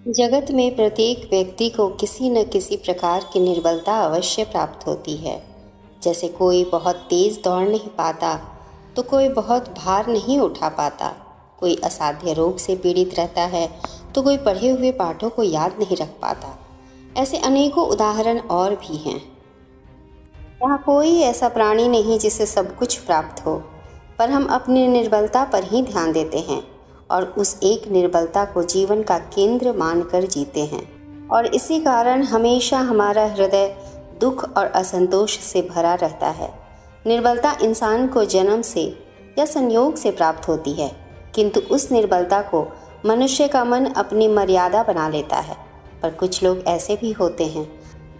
जगत में प्रत्येक व्यक्ति को किसी न किसी प्रकार की निर्बलता अवश्य प्राप्त होती है। जैसे कोई बहुत तेज़ दौड़ नहीं पाता, तो कोई बहुत भार नहीं उठा पाता, कोई असाध्य रोग से पीड़ित रहता है, तो कोई पढ़े हुए पाठों को याद नहीं रख पाता। ऐसे अनेकों उदाहरण और भी हैं। यहाँ कोई ऐसा प्राणी नहीं जिसे सब कुछ प्राप्त हो, पर हम अपनी निर्बलता पर ही ध्यान देते हैं और उस एक निर्बलता को जीवन का केंद्र मानकर जीते हैं, और इसी कारण हमेशा हमारा हृदय दुख और असंतोष से भरा रहता है। निर्बलता इंसान को जन्म से या संयोग से प्राप्त होती है, किंतु उस निर्बलता को मनुष्य का मन अपनी मर्यादा बना लेता है। पर कुछ लोग ऐसे भी होते हैं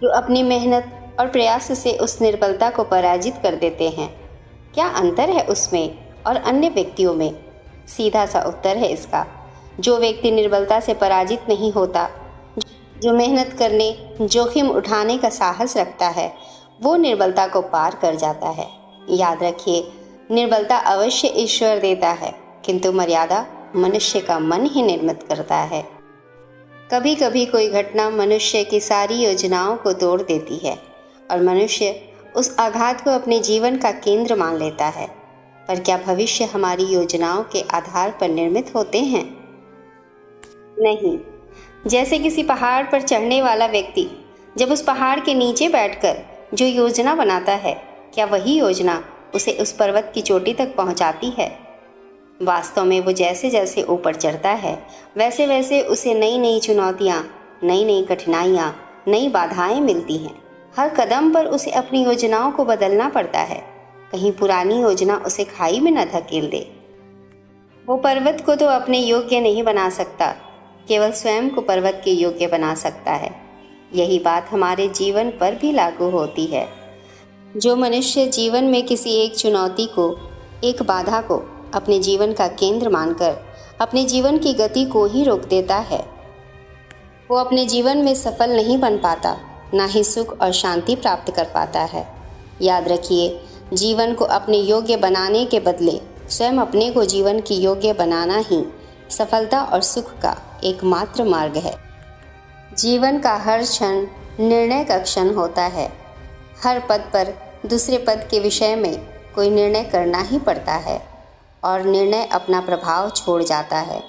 जो अपनी मेहनत और प्रयास से उस निर्बलता को पराजित कर देते हैं। क्या अंतर है उसमें और अन्य व्यक्तियों में? सीधा सा उत्तर है इसका, जो व्यक्ति निर्बलता से पराजित नहीं होता, जो मेहनत करने, जोखिम उठाने का साहस रखता है, वो निर्बलता को पार कर जाता है। याद रखिए, निर्बलता अवश्य ईश्वर देता है, किंतु मर्यादा मनुष्य का मन ही निर्मित करता है। कभी कभी कोई घटना मनुष्य की सारी योजनाओं को तोड़ देती है और मनुष्य उस आघात को अपने जीवन का केंद्र मान लेता है। पर क्या भविष्य हमारी योजनाओं के आधार पर निर्मित होते हैं? नहीं। जैसे किसी पहाड़ पर चढ़ने वाला व्यक्ति जब उस पहाड़ के नीचे बैठकर जो योजना बनाता है, क्या वही योजना उसे उस पर्वत की चोटी तक पहुंचाती है? वास्तव में वो जैसे जैसे ऊपर चढ़ता है, वैसे वैसे उसे नई नई चुनौतियाँ, नई नई कठिनाइयाँ, नई बाधाएं मिलती हैं। हर कदम पर उसे अपनी योजनाओं को बदलना पड़ता है, कहीं पुरानी योजना उसे खाई में न धकेल दे। वो पर्वत को तो अपने योग्य नहीं बना सकता, केवल स्वयं को पर्वत के योग्य बना सकता है। यही बात हमारे जीवन पर भी लागू होती है। जो मनुष्य जीवन में किसी एक चुनौती को, एक बाधा को अपने जीवन का केंद्र मानकर अपने जीवन की गति को ही रोक देता है, वो अपने जीवन में सफल नहीं बन पाता, ना ही सुख और शांति प्राप्त कर पाता है। याद रखिए, जीवन को अपने योग्य बनाने के बदले स्वयं अपने को जीवन की योग्य बनाना ही सफलता और सुख का एकमात्र मार्ग है। जीवन का हर क्षण निर्णय का क्षण होता है। हर पद पर दूसरे पद के विषय में कोई निर्णय करना ही पड़ता है और निर्णय अपना प्रभाव छोड़ जाता है।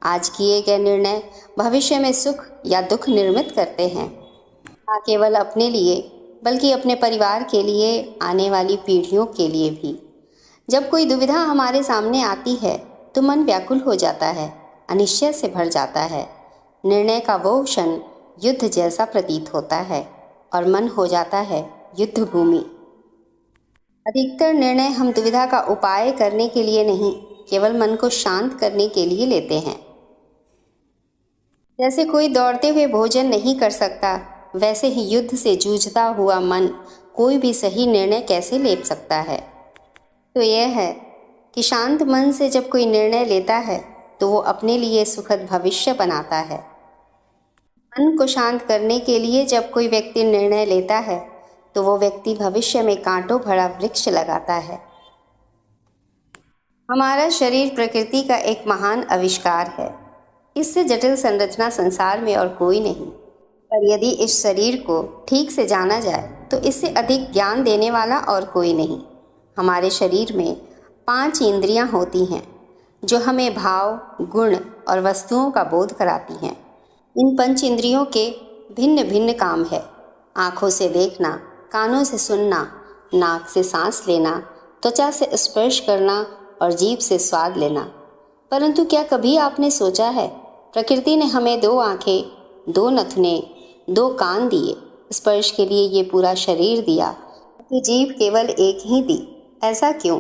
आज किए गए निर्णय भविष्य में सुख या दुख निर्मित करते हैं, न केवल अपने लिए बल्कि अपने परिवार के लिए, आने वाली पीढ़ियों के लिए भी। जब कोई दुविधा हमारे सामने आती है तो मन व्याकुल हो जाता है, अनिश्चय से भर जाता है। निर्णय का वो क्षण युद्ध जैसा प्रतीत होता है और मन हो जाता है युद्ध भूमि। अधिकतर निर्णय हम दुविधा का उपाय करने के लिए नहीं, केवल मन को शांत करने के लिए लेते हैं। जैसे कोई दौड़ते हुए भोजन नहीं कर सकता, वैसे ही युद्ध से जूझता हुआ मन कोई भी सही निर्णय कैसे ले सकता है? तो यह है कि शांत मन से जब कोई निर्णय लेता है तो वो अपने लिए सुखद भविष्य बनाता है। मन को शांत करने के लिए जब कोई व्यक्ति निर्णय लेता है तो वो व्यक्ति भविष्य में कांटों भरा वृक्ष लगाता है। हमारा शरीर प्रकृति का एक महान आविष्कार है। इससे जटिल संरचना संसार में और कोई नहीं। पर यदि इस शरीर को ठीक से जाना जाए तो इससे अधिक ज्ञान देने वाला और कोई नहीं। हमारे शरीर में 5 इंद्रियां होती हैं जो हमें भाव, गुण और वस्तुओं का बोध कराती हैं। इन 5 इंद्रियों के भिन्न भिन्न काम है। आँखों से देखना, कानों से सुनना, नाक से सांस लेना, त्वचा से स्पर्श करना और जीभ से स्वाद लेना। परंतु क्या कभी आपने सोचा है, प्रकृति ने हमें 2 आँखें, 2 नथुने, 2 कान दिए, स्पर्श के लिए ये पूरा शरीर दिया, तो जीभ केवल एक ही दी। ऐसा क्यों?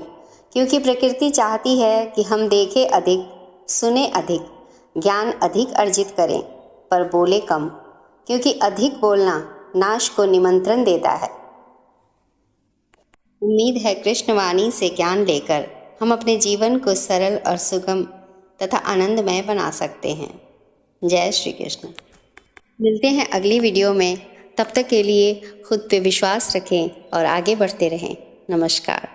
क्योंकि प्रकृति चाहती है कि हम देखें अधिक, सुने अधिक, ज्ञान अधिक अर्जित करें, पर बोले कम, क्योंकि अधिक बोलना नाश को निमंत्रण देता है। उम्मीद है कृष्णवाणी से ज्ञान लेकर हम अपने जीवन को सरल और सुगम तथा आनंदमय बना सकते हैं। जय श्री कृष्ण। मिलते हैं अगली वीडियो में। तब तक के लिए खुद पे विश्वास रखें और आगे बढ़ते रहें। नमस्कार।